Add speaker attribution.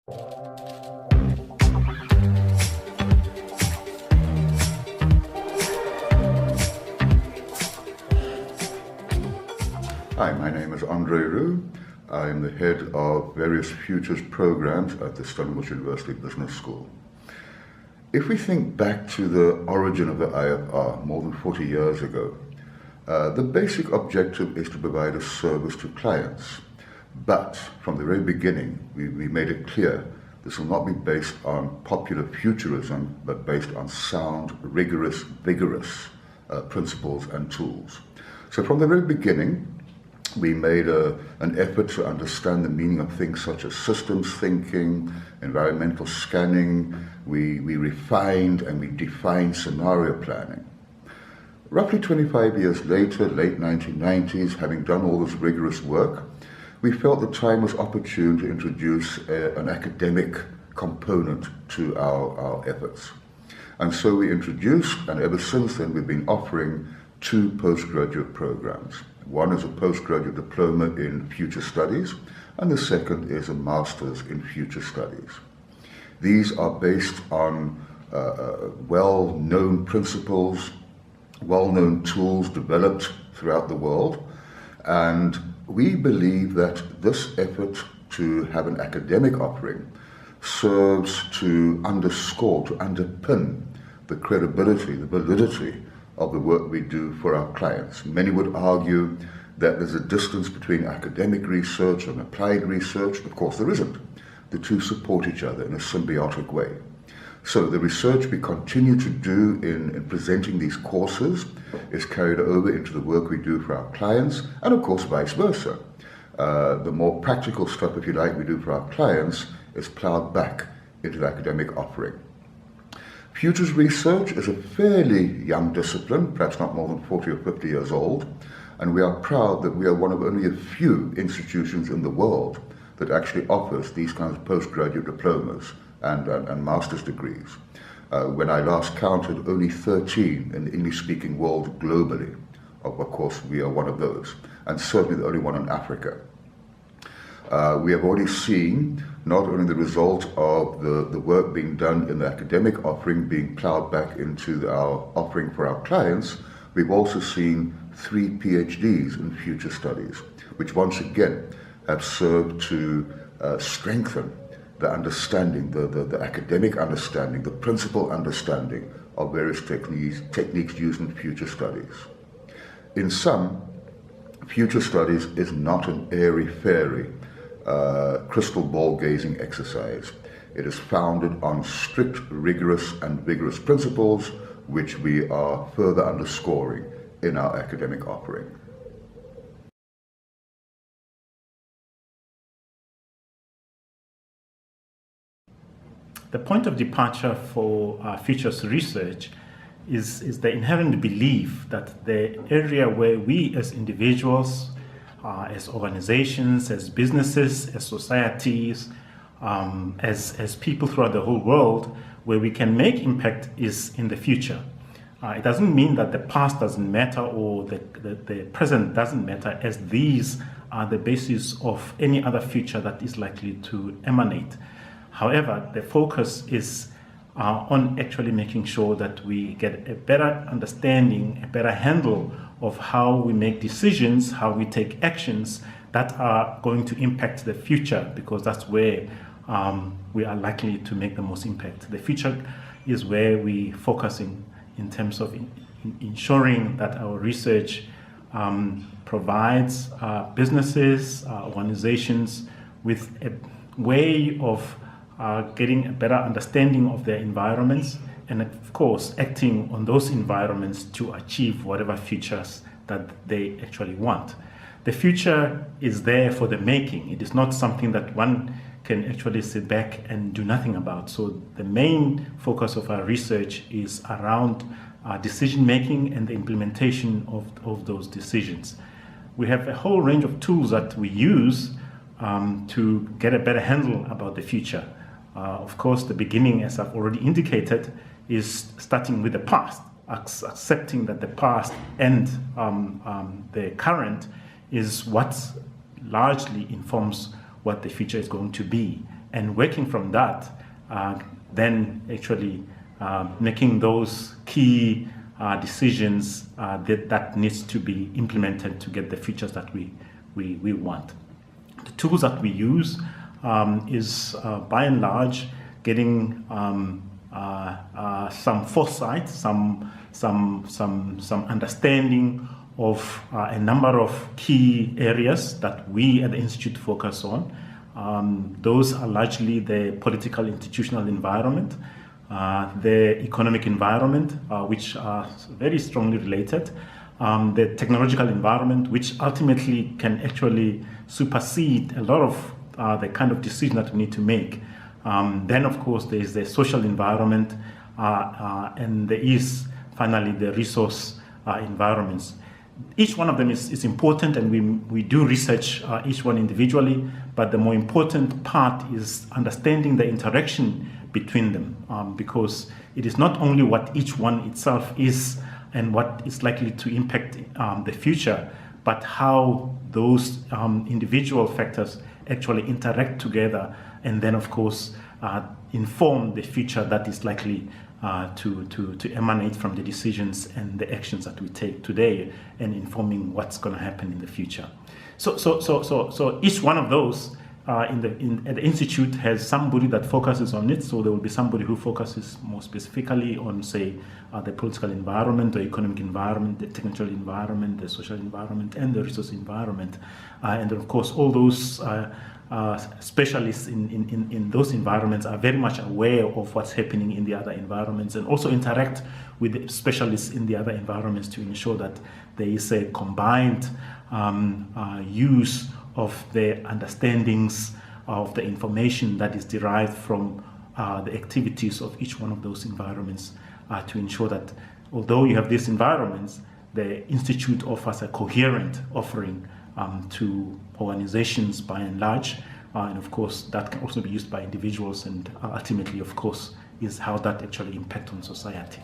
Speaker 1: Hi, my name is André Roux. I am the head of various futures programs at the Stellenbosch University Business School. If we think back to the origin of the IFR more than 40 years ago, the basic objective is to provide a service to clients. But from the very beginning, we made it clear this will not be based on popular futurism, but based on sound, rigorous, vigorous principles and tools. So from the very beginning, we made an effort to understand the meaning of things such as systems thinking, environmental scanning. We refined and we defined scenario planning. Roughly 25 years later, late 1990s, having done all this rigorous work, we felt the time was opportune to introduce an academic component to our efforts. And so we introduced, and ever since then we've been offering 2 postgraduate programs. One is a postgraduate diploma in future studies, and the second is a master's in future studies. These are based on well-known principles, well-known tools developed throughout the world, and we believe that this effort to have an academic offering serves to underscore, to underpin the credibility, the validity of the work we do for our clients. Many would argue that there's a distance between academic research and applied research. Of course, there isn't. The two support each other in a symbiotic way. So the research we continue to do in presenting these courses is carried over into the work we do for our clients, and of course vice versa. The more practical stuff, if you like, we do for our clients is plowed back into the academic offering. Futures research is a fairly young discipline, perhaps not more than 40 or 50 years old, and we are proud that we are one of only a few institutions in the world that actually offers these kinds of postgraduate diplomas and master's degrees. When I last counted, only 13 in the English-speaking world globally. Of course, we are one of those, and certainly the only one in Africa. We have already seen not only the result of the work being done in the academic offering being plowed back into our offering for our clients, we've also seen 3 PhDs in future studies, which once again have served to strengthen the understanding, the academic understanding, the principal understanding of various techniques used in future studies. In sum, future studies is not an airy-fairy crystal ball gazing exercise. It is founded on strict, rigorous and vigorous principles which we are further underscoring in our academic offering.
Speaker 2: The point of departure for futures research is the inherent belief that the area where we as individuals, as organizations, as businesses, as societies, as people throughout the whole world, where we can make impact is in the future. It doesn't mean that the past doesn't matter or the present doesn't matter, as these are the basis of any other future that is likely to emanate. However, the focus is on actually making sure that we get a better understanding, a better handle of how we make decisions, how we take actions that are going to impact the future, because that's where we are likely to make the most impact. The future is where we focusing in terms of ensuring that our research provides businesses, organizations with a way of getting a better understanding of their environments, and of course acting on those environments to achieve whatever futures that they actually want. The future is there for the making. It is not something that one can actually sit back and do nothing about. So the main focus of our research is around decision making and the implementation of those decisions. We have a whole range of tools that we use to get a better handle about the future. Of course, the beginning, as I've already indicated, is starting with the past, accepting that the past and the current is what largely informs what the future is going to be. and working from that, then actually making those key decisions that needs to be implemented to get the features that we want. The tools that we use is by and large getting some foresight, some understanding of a number of key areas that we at the Institute focus on. Those are largely the political institutional environment, the economic environment, which are very strongly related, the technological environment, which ultimately can actually supersede a lot of the kind of decision that we need to make. Then, of course, there is the social environment, and there is finally the resource environments. Each one of them is important, and we do research each one individually, but the more important part is understanding the interaction between them, because it is not only what each one itself is and what is likely to impact the future, but how those individual factors actually interact together, and then of course inform the future that is likely to emanate from the decisions and the actions that we take today, and informing what's going to happen in the future. So each one of those at the Institute has somebody that focuses on it. So there will be somebody who focuses more specifically on, say, the political environment, the economic environment, the technical environment, the social environment, and the resource environment. And of course, all those specialists in those environments are very much aware of what's happening in the other environments, and also interact with the specialists in the other environments to ensure that there is a combined use of the understandings of the information that is derived from the activities of each one of those environments, to ensure that although you have these environments, the Institute offers a coherent offering to organizations by and large, and of course that can also be used by individuals, and ultimately, of course, is how that actually impacts on society.